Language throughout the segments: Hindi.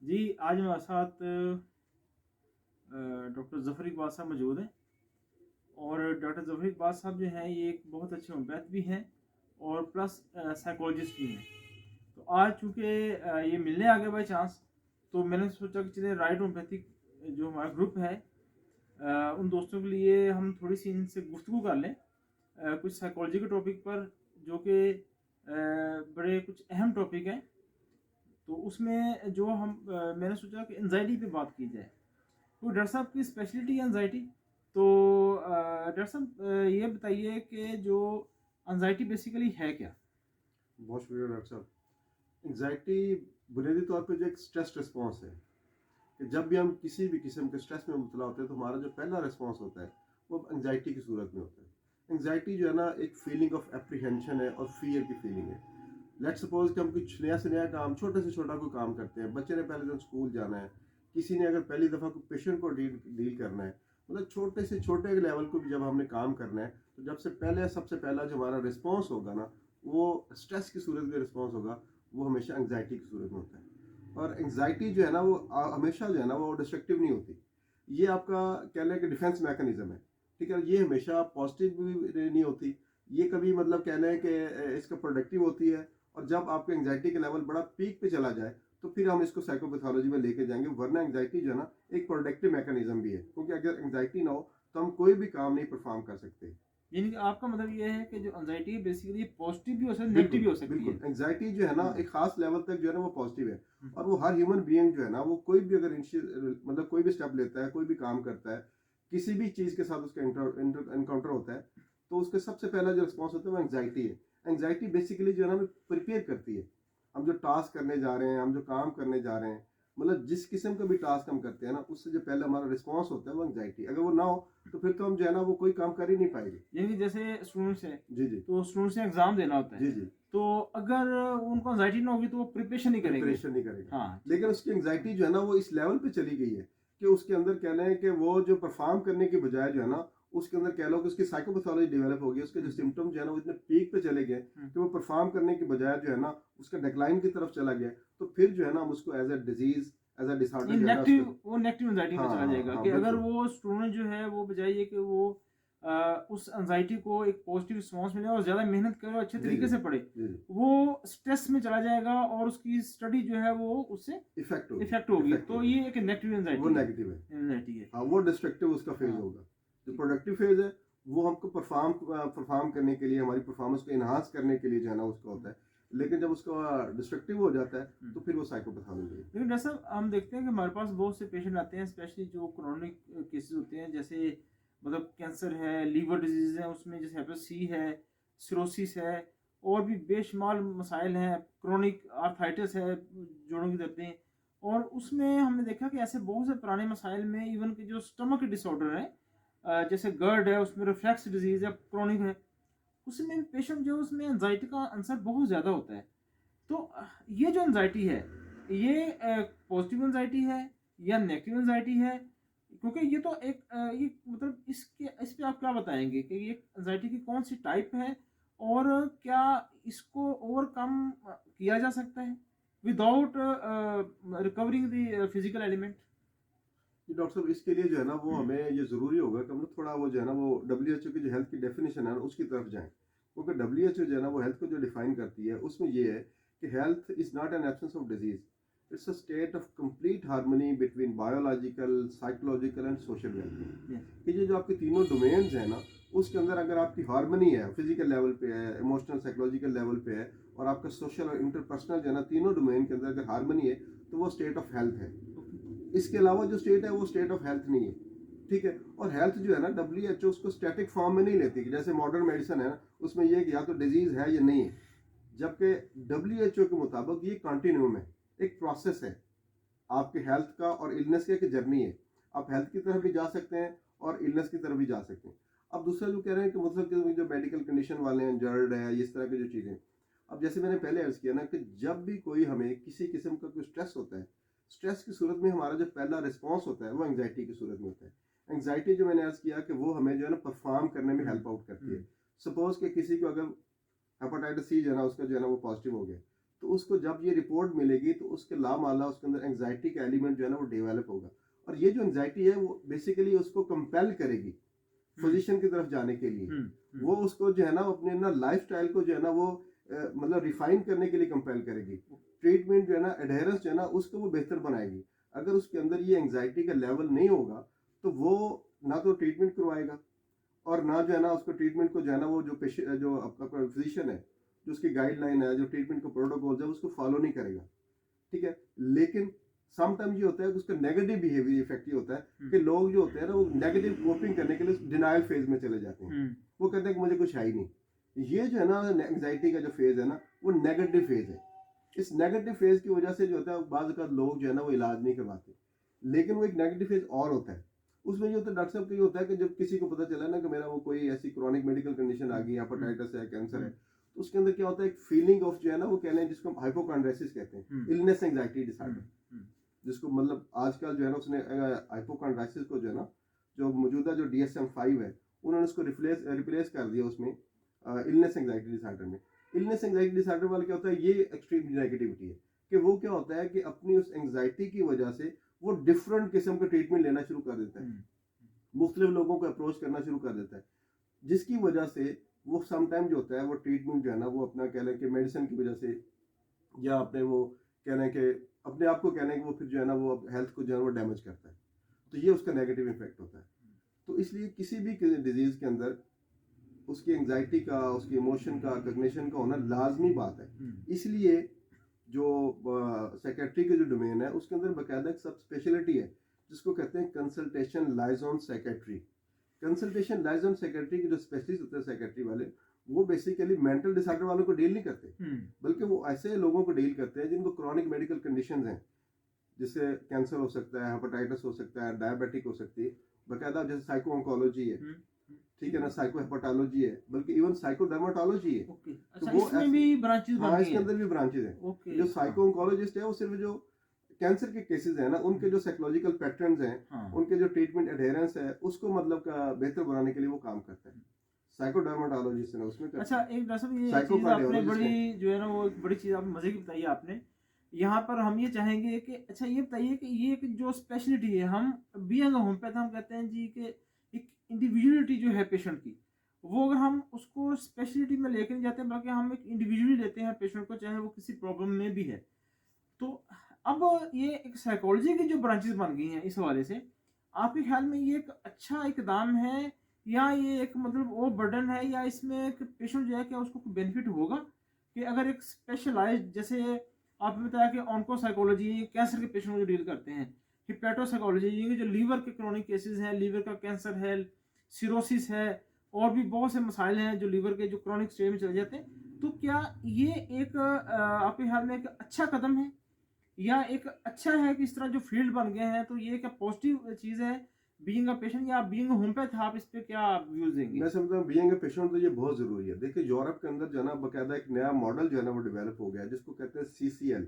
जी, आज हमारे साथ डॉक्टर ज़फ़र इक़बाल साहब मौजूद हैं और डॉक्टर ज़फ़र इक़बाल साहब जो हैं ये एक बहुत अच्छे होम्योपैथ भी हैं और प्लस साइकोलॉजिस्ट भी हैं। तो आज चूँकि ये मिलने आ गए बाय चांस, तो मैंने सोचा कि चलिए राइट होम्योपैथिक जो हमारा ग्रुप है उन दोस्तों के लिए हम थोड़ी-सी इनसे गुफ्तगू कर लें कुछ साइकोलॉजी के टॉपिक पर जो कि बड़े कुछ अहम टॉपिक हैं। तो उसमें जो हम मैंने सोचा कि एंग्ज़ायटी पे बात की जाए। तो डॉक्टर साहब की स्पेशलिटी है एंग्ज़ायटी। तो डॉक्टर साहब ये बताइए कि जो एंग्ज़ायटी बेसिकली है क्या? बहुत शुक्रिया डॉक्टर साहब। एंग्जाइटी बुनियादी तौर पे जो एक स्ट्रेस रिस्पॉन्स है कि जब भी हम किसी भी किस्म के स्ट्रेस में मुबतला होते हैं तो हमारा जो पहला रिस्पॉन्स होता है वो एंग्जाइटी की सूरत में होता है। एंग्जाइटी जो है ना एक फीलिंग ऑफ एप्रीहेंशन है और फियर की फीलिंग है। लेट्स सपोज कि हम कुछ नया से नया काम, छोटे से छोटा कोई काम करते हैं, बच्चे ने पहले दिन स्कूल जाना है, किसी ने अगर पहली दफ़ा कोई पेशेंट को डील डील करना है, मतलब छोटे से छोटे लेवल को भी जब हमने काम करना है तो जब से पहले सबसे पहला जो हमारा रिस्पॉन्स होगा ना वो स्ट्रेस की सूरत में रिस्पॉन्स होगा, वो हमेशा एंग्जाइटी की सूरत में होता है। और एंग्जाइटी जो है ना वो हमेशा जो है ना वो डिस्ट्रक्टिव नहीं होती। ये आपका कह लें कि डिफेंस मैकेनिज्म है। ठीक है, ये हमेशा पॉजिटिव भी नहीं होती। ये कभी मतलब कह लें कि इसका प्रोडक्टिव होती है। और जब आपके एंग्जाइटी का लेवल बड़ा पीक पे चला जाए तो फिर हम इसको साइकोपैथोलॉजी में लेके जाएंगे। वरना एंग्जाइटी जो है ना एक प्रोडक्टिव मैकेनिज्म भी है, क्योंकि अगर एंग्जाइटी ना हो तो हम कोई भी काम नहीं परफॉर्म कर सकते। यानी कि आपका मतलब ये है कि जो एंग्ज़ायटी है बेसिकली पॉज़िटिव भी हो सकती है, नेगेटिव बिल्कुल, भी हो सकती है। बिल्कुल। एंग्ज़ायटी जो है ना हुँ, एक ख़ास लेवल तक जो है ना वो पॉज़िटिव है। हुँ, और वो हर ह्यूमन बीइंग जो है ना वो कोई भी अगर मतलब कोई भी स्टेप लेता है, कोई भी काम करता है, किसी भी चीज़ के साथ उसका एनकाउंटर होता है, तो उसका सबसे पहला जो रिस्पॉन्स होता है वो एंग्ज़ायटी है। एंग्ज़ायटी बेसिकली जो है ना हमें प्रिपेयर करती है। हम जो टास्क करने जा रहे हैं, हम जो काम करने जा रहे हैं, मतलब जिस किस्म का भी टास्क हम करते हैं ना, उससे जो पहले हमारा रिस्पॉन्स होता है वो एंग्ज़ायटी। अगर वो ना हो तो फिर तो हम जो है ना वो कोई काम कर ही नहीं पाएँगे। यानी कि जैसे स्टूडेंट्स हैं, जी, जी। तो स्टूडेंट्स ने एग्ज़ाम देना होता है। जी, जी। तो अगर उनको एंग्ज़ायटी ना होगी तो वो प्रिपरेशन नहीं करेंगे। प्रिपरेशन नहीं करेगा। हाँ, ठीक लेकिन है। उसकी हुँ, एंग्जाइटी जो है ना वो इस लेवल पे चली गई है कि उसके अंदर कह लें कि वो जो परफॉर्म करने के बजाय जो है ना उसके अंदर कह लो कि उसकी साइकोपैथोलॉजी डेवलप हो गई। उसके जो हुँ, सिम्टम जो है ना वो इतने पीक पे चले गए हुँ। कि वो परफॉर्म करने के बजाय जो है ना उसका डिक्लाइन की तरफ चला गया। तो फिर जो है ना हम उसको as a disease, as a disorder नहीं जो है ना उसको। वो नेगेटिव एंग्जायटी में हाँ, चला हाँ, जाएगा हाँ, कि अगर बिल्कुल। वो स्टूडेंट जो है वो बजाय ये कि वो उस एंग्जायटी को एक पॉजिटिव रिस्पॉन्स मिले और ज़्यादा मेहनत करे और अच्छे जी, तरीके जी। से पढ़े, जी, जी। वो स्ट्रेस में चला जाएगा और उसकी स्टडी जो है वो उससे इफेक्ट होगी। इफ़ेक्ट होगी। इफेक्ट तो होगी। ये एक नेगेटिव वो एंग्जायटी है। नेगेटिव है। एंग्जायटी है। हाँ, वो डिस्ट्रक्टिव उसका फेज हाँ, होगा। जो ठीक। प्रोडक्टिव फेज है वो हमको परफॉर्म करने के लिए, हमारी परफॉर्मेंस को इन्हांस करने के लिए जो है ना उसका हुँ, होता है। लेकिन जब उसका डिस्ट्रक्टिव हो जाता है हुँ। तो फिर वो साइकोपैथोलॉजी है। लेकिन डॉक्टर साहब हम देखते हैं कि हमारे पास बहुत से पेशेंट आते हैं स्पेशली जो क्रोनिक केसेस होते हैं जैसे मतलब कैंसर है, लीवर डिजीज़ है, उसमें जैसे हेपेटाइटिस सी है, सिरोसिस है और भी बेशुमार मसाइल हैं, क्रोनिक आर्थराइटिस है, जोड़ों की दर्दें और उसमें हमने देखा कि ऐसे बहुत से पुराने मसाइल में इवन कि जो स्टमक डिसऑर्डर है जैसे गर्ड है, उसमें रिफ्लक्स डिजीज़ है, क्रोनिक है, उसमें पेशेंट जो है उसमें एंजाइटी का आंसर बहुत ज़्यादा होता है। तो ये जो एंग्ज़ायटी है, ये पॉज़िटिव एंग्ज़ायटी है या नेगेटिव एंग्ज़ायटी है? क्योंकि ये तो एक ये मतलब इस पे आप क्या बताएँगे कि ये एंग्ज़ायटी की कौन-सी टाइप है और क्या इसको ओवरकम किया जा सकता है without recovering the physical element? जी डॉक्टर साहब, इसके लिए जो है ना वो हमें ये ज़रूरी होगा कि हम लोग थोड़ा वो जो है ना वो WHO की जो हेल्थ की डेफिनेशन है ना उसकी तरफ जाएँ। क्योंकि WHO जो है ना वो हेल्थ को जो डिफाइन करती है उसमें ये है कि health is not an absence of disease, it's a state of complete harmony between biological, psychological and social wellbeing. Yes. कि ये जो आपके तीनों डोमेन्स हैं ना उसके अंदर अगर आपकी हार्मनी है, फिजिकल लेवल पे है, इमोशनल साइकोलॉजिकल लेवल पे है और आपका सोशल और इंटरपर्सनल जो है ना तीनों डोमेन के अंदर अगर हार्मनी है तो वो स्टेट ऑफ हेल्थ है। ओके। इसके अलावा जो स्टेट है वो स्टेट ऑफ हेल्थ नहीं है। ठीक है। और हेल्थ जो है ना WHO उसको स्टैटिक फॉर्म में नहीं लेती कि जैसे मॉडर्न मेडिसिन है ना उसमें ये कि या तो डिजीज है या नहीं है। जबकि WHO के मुताबिक ये कंटिन्यूम है, एक प्रोसेस है आपके हेल्थ का और इलनेस का, एक जर्नी है। आप हेल्थ की तरफ भी जा सकते हैं और इलनेस की तरफ भी जा सकते हैं। अब दूसरा जो कह रहे हैं कि मतलब कि जो मेडिकल कंडीशन वाले हैं, जर्ड है, इस तरह की जो चीज़ें, अब जैसे मैंने पहले अर्ज किया ना कि जब भी कोई हमें किसी किस्म का कोई स्ट्रेस होता है, स्ट्रेस की सूरत में हमारा जो पहला रिस्पॉन्स होता है वो एंग्जाइटी की सूरत में होता है। एंग्जाइटी जो मैंने अर्ज किया कि वो हमें जो है ना परफॉर्म करने में हुँ, हेल्प आउट करती हुँ, है। सपोज कि किसी को अगर हेपेटाइटिस सी जो है ना उसका जो है ना वो पॉजिटिव हो गया, तो उसको जब ये रिपोर्ट मिलेगी तो उसके लामाला उसके अंदर एंग्जाइटी का एलिमेंट जो है ना वो डेवलप होगा, और ये जो एंग्जाइटी है वो बेसिकली उसको कंपेल करेगी हम्म पोजीशन की तरफ जाने के लिए। हम्म वो उसको जो है ना अपने ना लाइफस्टाइल को जो है ना वो मतलब रिफाइन करने के लिए कंपेल करेगी। ट्रीटमेंट जो है ना एडहेरेंस जो है ना उसको वो बेहतर बनाएगी। अगर उसके अंदर ये एंग्जाइटी का लेवल नहीं होगा तो वो ना तो ट्रीटमेंट करवाएगा और ना जो है ना उसको ट्रीटमेंट को जो है ना वो जो पेशेंट जो आपका फिजिशियन है जो उसकी गाइडलाइन है जो ट्रीटमेंट को प्रोटोकॉल है उसको फॉलो नहीं करेगा। ठीक है, लेकिन समटाइम्स ये होता है कि उसका नेगेटिव बिहेवियर इफेक्ट ये होता है कि लोग जो होते हैं ना वो नेगेटिव कोपिंग करने के लिए डिनायल फेज में चले जाते हैं। वो कहते हैं कि मुझे कुछ है ही नहीं। ये जो है ना एंग्जाइटी का जो फेज है ना वो नेगेटिव फेज है। इस नेगेटिव फेज की वजह से जो होता है बाज़ औक़ात लोग जो है ना वो इलाज नहीं करवाते, लेकिन वो एक नेगेटिव फेज और होता है। उसमें ये होता है डॉक्टर साहब, ये होता है कि जब किसी को पता चला ना कि मेरा वो कोई ऐसी क्रॉनिक मेडिकल कंडीशन आ गई, हेपेटाइटिस है, कैंसर है, तो उसके अंदर क्या होता है एक फीलिंग ऑफ जो है ना वो कह लें जिसको हम हाइपोकॉन्ड्राइसिस कहते हैं, इलनेस एंग्जाइटी डिसऑर्डर, जिसको मतलब आजकल जो है ना उसने हाइपोकॉन्ड्राइसिस को जो है ना जो मौजूदा जो DSM-5 है उन्होंने उसको रिप्लेस कर दिया उसमें इलनेस एंग्जाइटी डिसऑर्डर में। इलनेस एंग्जाइटी डिसऑर्डर वाला क्या होता है, ये एक्सट्रीम नेगेटिविटी है कि वो क्या होता है कि अपनी उस एंग्जाइटी की वजह से वो डिफरेंट किस्म का ट्रीटमेंट लेना शुरू कर देता है, मुख्तलिफ लोगों को अप्रोच करना शुरू कर देता है, जिसकी वजह से वो समटाइम जो होता है वो ट्रीटमेंट जो है ना वो अपना कह लें कि मेडिसिन की वजह से या अपने वो कह लें कि अपने आप को कह लें कि वो फिर जो है ना वो हेल्थ को जो है वो डैमेज करता है। तो ये उसका नेगेटिव इफेक्ट होता है। तो इसलिए किसी भी डिजीज़ के अंदर उसकी एंग्जाइटी का, उसकी इमोशन का, कॉग्निशन का होना लाजमी बात है। इसलिए जो साइकेट्री के जो डोमेन है उसके अंदर बाकायदा एक सब स्पेशलिटी है जिसको कहते हैं consultation liaison psychiatry. Consultation liaison psychiatry के जो स्पेशलिस्ट होते हैं साइकेट्री वाले, वो बेसिकली मेंटल डिसऑर्डर वालों को डील नहीं करते, बल्कि वो ऐसे लोगों को डील करते हैं जिनको क्रॉनिक मेडिकल कंडीशंस हैं, जिससे कैंसर हो सकता है, हेपेटाइटिस हो सकता है, डायबिटिक हो सकती है, बाकायदा जैसे साइको ऑन्कोलॉजी है, ठीक है ना, साइको हेपेटोलॉजी है, बल्कि इवन साइको डर्माटोलॉजी है। अच्छा, तो वो इसमें भी ब्रांचेस हाँ, बन इसके गई अंदर भी ब्रांचेज हैं। ओके, जो साइको ऑन्कोलॉजिस्ट है वो सिर्फ जो कैंसर के केसेस हैं ना उनके जो साइकोलॉजिकल पैटर्न्स हैं, उनके जो ट्रीटमेंट एडहेरेंस है उसको मतलब का बेहतर बनाने के लिए वो काम करता है। साइको डर्माटोलॉजिस्ट है उसमें करता अच्छा, एक डॉक्टर साहब ये साइको चीज़ आपने कार्डियोलॉजिस्ट है। बड़ी जो है ना वो एक बड़ी चीज़ आप मज़े की बताई आपने। यहाँ पर हम ये चाहेंगे कि अच्छा ये बताइए कि ये एक जो स्पेशलिटी है हम बीइंग अ होम्योपैथ हम कहते हैं जी कि एक इंडिविजुअलिटी जो है पेशेंट की, वो अगर हम उसको स्पेशलिटी में लेके नहीं जाते बल्कि हम एक इंडिविजुअली लेते हैं पेशेंट को, चाहे वो किसी प्रॉब्लम में भी है। तो अब ये एक साइकोलॉजी की जो ब्रांचेस बन गई हैं इस हवाले से, आपके ख्याल में ये एक अच्छा इकदाम है या ये एक मतलब वो बर्डन है, या इसमें एक पेशेंट जो है क्या उसको बेनिफिट होगा कि अगर एक स्पेशलाइज्ड, जैसे आपने बताया कि ऑन्को साइकोलॉजी कैंसर के पेशेंट को जो डील करते हैं, हिपेटोसाइकोलॉजी ये जो लीवर के क्रोनिक केसेस हैं, लीवर का कैंसर है, सिरोसिस है, और भी बहुत से मसाइल हैं जो लीवर के जो क्रोनिक स्टेज में चले जाते हैं, तो क्या ये एक आपके ख्याल में एक अच्छा कदम है या एक अच्छा है कि इस तरह जो फील्ड बन गए हैं, तो ये क्या पॉजिटिव चीज़ है बीइंग अ पेशेंट या बीइंग अ होम्योपैथ, आप इस पे क्या व्यूज देंगे? मैं समझता हूँ बीइंग अ पेशेंट तो ये बहुत ज़रूरी है। देखिए यूरोप के अंदर जो है ना बाकायदा एक नया मॉडल जो है ना वो डेवलप हो गया है जिसको कहते हैं CCL,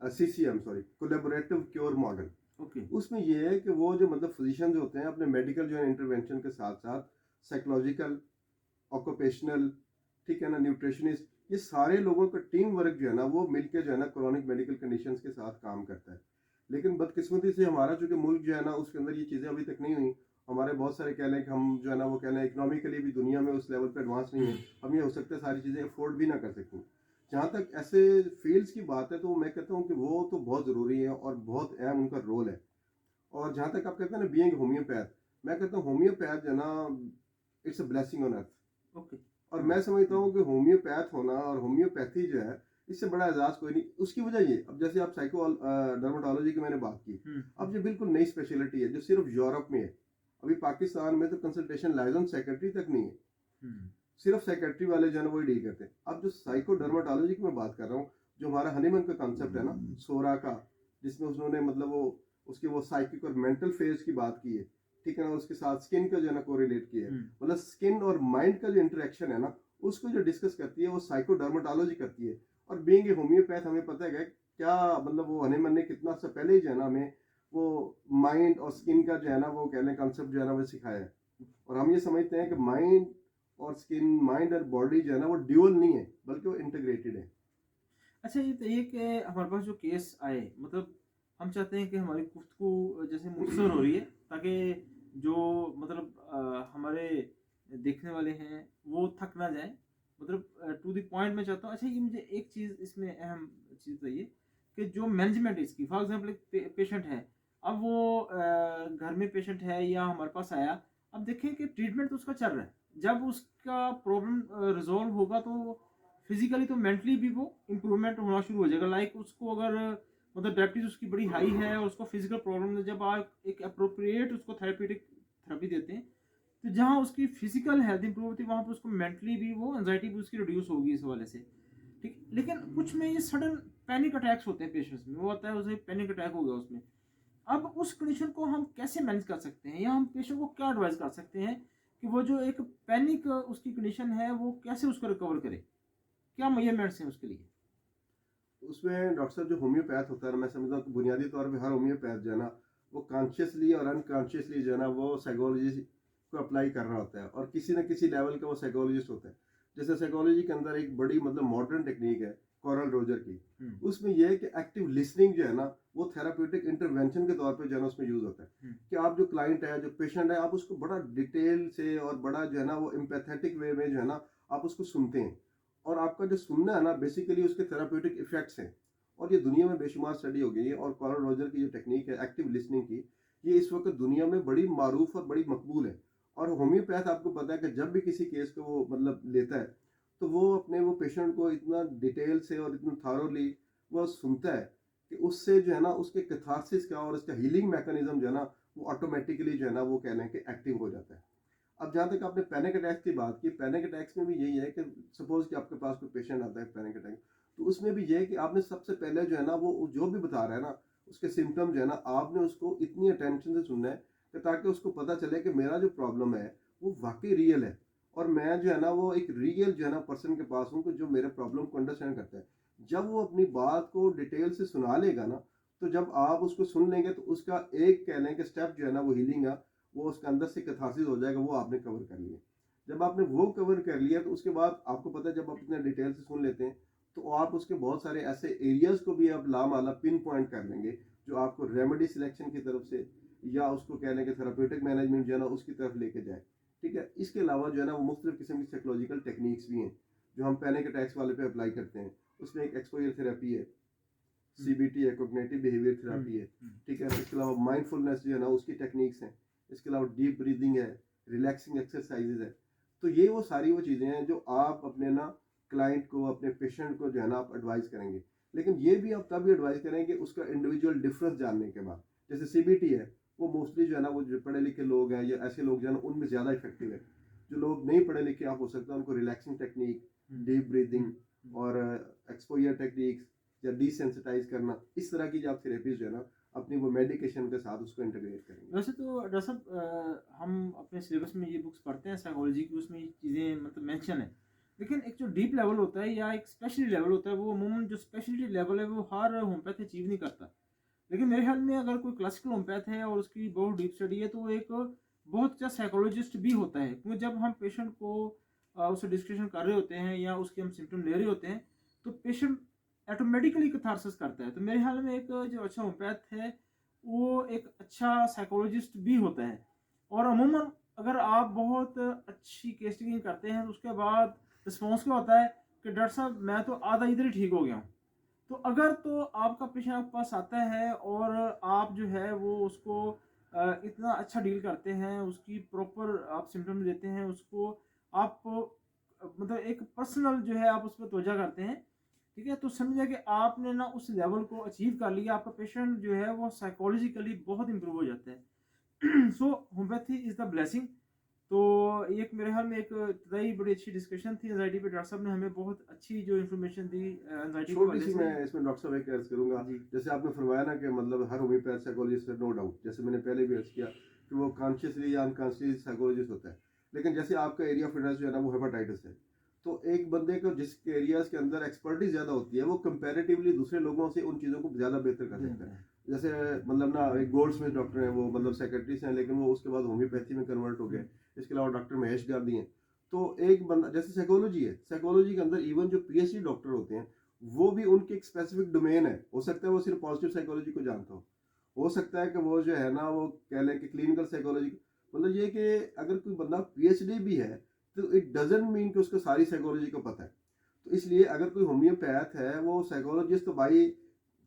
CCM sorry, collaborative cure model. Okay, उसमें ये है कि वो जो मतलब फिजिशियंस होते हैं अपने मेडिकल जो है इंटरवेंशन के साथ साथ साइकोलॉजिकल, ऑक्यूपेशनल, ठीक है ना, न्यूट्रिशनिस्ट, ये सारे लोगों का टीम वर्क जो है ना वो मिलकर जो है ना क्रॉनिक मेडिकल कंडीशंस के साथ काम करता है। लेकिन बदकिस्मती से हमारा चूंकि मुल्क जो है ना उसके अंदर ये चीज़ें अभी तक नहीं हुई। हमारे बहुत सारे कह लें कि हम जो है ना वो कह लें इकोनॉमिकली भी दुनिया में उस लेवल पे एडवांस नहीं है, हम ये हो सकता है सारी चीज़ें अफोर्ड भी ना कर सकें। जहाँ तक ऐसे फील्ड्स की बात है तो मैं कहता हूँ कि वो तो बहुत ज़रूरी है और बहुत अहम उनका रोल है। और जहाँ तक आप कहते हैं ना बीइंग होम्योपैथ, मैं कहता हूँ होम्योपैथ जो है ना it's a blessing on earth. Okay, और मैं समझता हूँ कि होम्योपैथ होना और होम्योपैथी जो है इससे बड़ा एजाज कोई नहीं। उसकी वजह ये, अब जैसे आप साइको डर्माटोलॉजी की मैंने बात की, अब ये बिल्कुल नई स्पेशलिटी है जो सिर्फ यूरोप में है। अभी पाकिस्तान में तो कंसल्टेशन लाइजन सेक्रेटरी तक नहीं है, सिर्फ सेक्रेटरी वाले जो है ना वही डील करते हैं। अब जो साइको डर्माटोलॉजी की मैं बात कर रहा हूँ, जो हमारा हनीमन का कॉन्सेप्ट है ना सोरा का, जिसमें उन्होंने मतलब वो उसके वो साइकिक और मेंटल फेज की बात की है, ठीक है ना, उसके साथ स्किन का जो है ना कोरिलेट किया है, मतलब स्किन और माइंड का जो इंटरेक्शन है ना उसको जो डिस्कस करती है वो साइको डर्माटोलॉजी करती है। और बीइंग ए होम्योपैथ हमें पता है क्या मतलब वो हनीमन ने कितना सा पहले ही जो है ना हमें वो माइंड और स्किन का जो है ना वो कहने कॉन्सेप्ट जो है ना वो सिखाया है। और हम ये समझते हैं कि माइंड और स्किन, माइंड और बॉडी जो है ना वो ड्यूअल नहीं है बल्कि वो इंटीग्रेटेड है। अच्छा ये बताइए कि हमारे पास जो केस आए मतलब हम चाहते हैं कि हमारी गुफ्तगू जैसे मुख्तसर हो रही है ताकि जो मतलब हमारे देखने वाले हैं वो थक ना जाएं मतलब टू द पॉइंट में चाहता हूँ। अच्छा ये मुझे एक चीज़ इसमें अहम चीज़ बताइए कि जो मैनेजमेंट है इसकी फॉर एग्जांपल एक पेशेंट है अब वो घर में पेशेंट है या हमारे पास आया अब देखें कि ट्रीटमेंट तो उसका चल रहा है जब उसका प्रॉब्लम रिजॉल्व होगा तो फिजिकली तो मेंटली भी वो इम्प्रूवमेंट होना शुरू हो जाएगा लाइक उसको अगर मतलब डायबिटीज उसकी बड़ी हाई है और उसको फिजिकल प्रॉब्लम है जब आप एक अप्रोप्रिएट उसको थेरेप्यूटिक थेरेपी देते हैं तो जहाँ उसकी फिजिकल हेल्थ इंप्रूव होती है वहाँ पर उसको मेंटली भी वो एंजाइटी भी उसकी रिड्यूस होगी इस वाले से ठीक लेकिन कुछ में ये सडन पैनिक अटैक्स होते हैं पेशेंट्स में वो होता है उसे पैनिक अटैक हो गया उसमें अब उस कंडीशन को हम कैसे मैनेज कर सकते हैं या हम पेशेंट को क्या एडवाइस कर सकते हैं कि वो जो एक पैनिक उसकी कंडीशन है वो कैसे उसको रिकवर करे क्या मेजरमेंट्स हैं उसके लिए? उसमें डॉक्टर साहब जो होम्योपैथ होता है ना, मैं समझता हूँ कि बुनियादी तौर पे हर होम्योपैथ जो है ना, वो कॉन्शियसली और अनकॉन्शियसली जो है ना वो साइकोलॉजी को अप्लाई कर रहा होता है, और किसी न किसी लेवल का वो साइकोलॉजिस्ट होता है। जैसे साइकोलॉजी के अंदर एक बड़ी मतलब मॉडर्न टेक्निक है कॉरल रोजर की। उसमें यह है कि एक्टिव लिसनिंग जो है ना वो थेराप्यूटिक इंटरवेंशन के तौर पे जो है ना उसमें यूज होता है। कि आप जो क्लाइंट है, जो पेशेंट है, आप उसको बड़ा डिटेल से और बड़ा जो है ना वो एम्पैथेटिक वे में जो है ना आप उसको सुनते हैं, और आपका जो सुनना है ना बेसिकली उसके थेराप्यूटिक इफेक्ट्स हैं। और ये दुनिया में बेशुमार स्टडी हो गई है, और कॉरल रोजर की जो टेक्निक है एक्टिव लिसनिंग की, ये इस वक्त दुनिया में बड़ी मारूफ और बड़ी मकबूल है। और होम्योपैथ आपको पता है कि जब भी किसी केस को वो मतलब लेता है, तो वो अपने वो पेशेंट को इतना डिटेल से और इतना थारोली वो सुनता है कि उससे जो है ना उसके कैथारसिस का और उसका हीलिंग मैकेनिज्म जो है ना वो ऑटोमेटिकली जो है ना वो कह लें कि एक्टिव हो जाता है। अब जहाँ तक आपने पैनिक अटैक्स की बात की, पैनिक अटैक्स में भी यही है कि सपोज कि आपके पास कोई पेशेंट आता है पैनिक अटैक, तो उसमें भी ये है कि आपने सबसे पहले जो है ना वो जो भी बता रहा है ना उसके सिम्टम जो है ना आपने उसको इतनी अटेंशन से सुनना है कि ताकि उसको पता चले कि मेरा जो प्रॉब्लम है वो वाकई रियल है, और मैं जो है ना वो एक रियल जो है ना पर्सन के पास हूँ कि जो मेरे प्रॉब्लम को अंडरस्टैंड करता है। जब वो अपनी बात को डिटेल से सुना लेगा ना, तो जब आप उसको सुन लेंगे तो उसका एक कह लें कि स्टेप जो है ना वो हीलिंग का, वो उसके अंदर से कैथारसिस हो जाएगा, वो आपने कवर कर लिया। जब आपने वो कवर कर लिया तो उसके बाद आपको पता है जब आप इतना डिटेल से सुन लेते हैं तो आप उसके बहुत सारे ऐसे एरियाज को भी आप लामाला पिन पॉइंट कर लेंगे, जो आपको रेमेडी सिलेक्शन की तरफ से या उसको कह लेंगे थेराप्यूटिक मैनेजमेंट जो है ना उसकी तरफ लेके जाए। ठीक है, इसके अलावा जो है ना वो मुख्तलिफ किस्म की साइकोलॉजिकल टेक्निक्स भी हैं जो हम पैनिक अटैक्स वाले पे अप्लाई करते हैं। उसमें एक एक्सपोजर थेरेपी है, सीबीटी है, कोग्निटिव बिहेवियर थेरेपी है। ठीक है, इसके अलावा माइंडफुलनेस जो है ना उसकी टेक्निक्स हैं। इसके अलावा डीप ब्रीदिंग है, रिलैक्सिंग एक्सरसाइजेज है। तो ये वो सारी वो चीज़ें हैं जो आप अपने ना क्लाइंट को, अपने पेशेंट को जो है ना आप एडवाइस करेंगे। लेकिन ये भी आप तभी एडवाइस करेंगे उसका इंडिविजुअल डिफरेंस जानने के बाद। जैसे सीबीटी है, वो मोस्टली जो है ना वो जो पढ़े लिखे लोग हैं या ऐसे लोग जो है ना उनमें ज़्यादा इफेक्टिव है। जो लोग नहीं पढ़े लिखे आप हो सकता है उनको रिलैक्सिंग टेक्निक, डीप ब्रीदिंग और एक्सपोजर टेक्निक्स या डिसेंसिटाइज करना, इस तरह की जो आप थेरेपीज जो है ना अपनी वो मेडिकेशन के साथ उसको इंटीग्रेट करेंगे। वैसे तो डॉक्टर साहब हम अपने सिलेबस में ये बुक्स पढ़ते हैं साइकोलॉजी की उसमें ये चीज़ें मतलब मेंशन है लेकिन एक जो डीप लेवल होता है या एक स्पेशलिटी लेवल होता है वो अमूमन जो स्पेशलिटी लेवल है वो हर होम्योपैथ अचीव नहीं करता। लेकिन मेरे ख्याल में अगर कोई क्लासिकल होम्योपैथ है और उसकी बहुत डीप स्टडी है तो वो एक बहुत अच्छा साइकोलॉजिस्ट भी होता है क्योंकि जब हम पेशेंट को उससे डिस्कशन कर रहे होते हैं या उसके हम सिम्टम ले रहे होते हैं तो पेशेंट ऑटोमेटिकली कैथारसिस करता है। तो मेरे ख्याल में एक जो अच्छा होम्योपैथ है वो एक अच्छा साइकोलॉजिस्ट भी होता है। और अमूमन अगर आप बहुत अच्छी केस टेकिंग करते हैं तो उसके बाद रिस्पॉन्स क्या होता है कि डॉक्टर साहब मैं तो आधा इधर ही ठीक हो गया हूँ। तो अगर तो आपका पेशेंट आपके पास आता है और आप जो है वो उसको इतना अच्छा डील करते हैं उसकी प्रॉपर आप सिम्टम देते हैं उसको आप मतलब एक पर्सनल जो है आप उस पर तवज्जो करते हैं ठीक है तो समझिए कि आपने ना उस लेवल को अचीव कर लिया आपका पेशेंट जो है वो साइकोलॉजिकली बहुत इंप्रूव हो जाता है। सो होम्योपैथी इज़ द ब्लेसिंग। तो एक मेरे ख्याल में एक इब्तदाई बड़ी अच्छी डिस्कशन थी एंजाइटी पे डॉक्टर साहब ने हमें बहुत अच्छी जो इन्फॉर्मेशन दी एंजाइटी के छोटी हवाले सी से। मैं इसमें डॉक्टर साहब एक अर्ज करूंगा। जी जैसे आपने फरमाया ना कि मतलब हर होम्योपैथ साइकोलॉजिस्ट है, नो डाउट, जैसे मैंने पहले भी अर्ज किया कि वो कॉन्शियसली या अनकॉन्शियसली साइकोलॉजिस्ट होता है। लेकिन जैसे आपका एरिया ऑफ इंटरेस्ट जो है ना वो हेपेटाइटिस है, तो एक बंदे को जिस एरियाज के अंदर एक्सपर्टीज ज़्यादा होती है वो कंपैरेटिवली दूसरे लोगों से उन चीज़ों को ज़्यादा बेहतर कर सकता है। जैसे मतलब ना एक गोल्ड स्मिथ डॉक्टर हैं, वो मतलब सेक्रेटरीज हैं, लेकिन वो उसके बाद होम्योपैथी में कन्वर्ट हो गए। इसके अलावा डॉक्टर महेश गांधी हैं। तो एक बंदा जैसे साइकोलॉजी है, साइकोलॉजी के अंदर इवन जो पीएचडी डॉक्टर होते हैं वो भी उनकी एक स्पेसिफिक डोमेन है। हो सकता है वो सिर्फ पॉजिटिव साइकोलॉजी को जानता हो सकता है कि वो जो है ना वो कह लें कि क्लिनिकल साइकोलॉजी, मतलब ये कि अगर कोई बंदा पीएचडी भी है तो इट डजंट मीन कि उसको सारी साइकोलॉजी को पता है। तो इसलिए अगर कोई होम्योपैथ है वो साइकोलॉजिस्ट तो बाई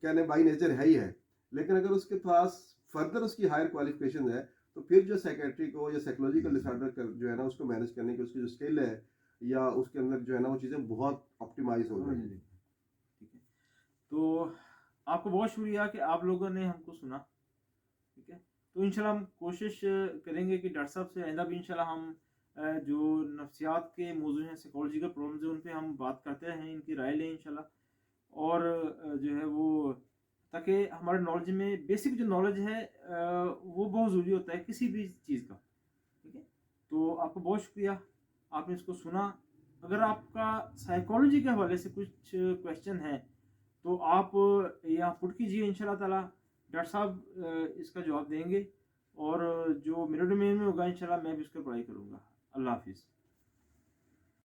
कह लें बाई नेचर है ही है, लेकिन अगर उसके पास फर्दर उसकी हायर क्वालिफिकेशन है तो फिर जो साइकेट्री को या साइकोलॉजिकल डिसऑर्डर कर जो है ना उसको मैनेज करने की उसकी जो स्किल है या उसके अंदर जो है ना वो चीज़ें बहुत ऑप्टिमाइज हो समझ जाएंगी। लीजिए। ठीक है। तो आपको बहुत शुक्रिया कि आप लोगों ने हमको सुना। ठीक है। तो इंशाल्लाह हम कोशिश करेंगे कि डॉक्टर साहब से आइंदा भी इंशाल्लाह हम जो नफ्सियात के मौजू हैं, साइकोलॉजिकल प्रॉब्लम्स हैं, उन पे हम बात करते रहें, इनकी राय लें इंशाल्लाह। और जो है वो ताकि हमारे नॉलेज में बेसिक जो नॉलेज है वो बहुत ज़रूरी होता है किसी भी चीज़ का। ठीक है। तो आपका बहुत शुक्रिया, आपने इसको सुना। अगर आपका साइकोलॉजी के हवाले से कुछ क्वेश्चन है तो आप यहाँ पुट कीजिए, इंशाल्लाह ताला डॉक्टर साहब इसका जवाब देंगे। और जो मेरे डोमेन में होगा इंशाल्लाह मैं भी उसकी पढ़ाई करूँगा। अल्लाह हाफिज़।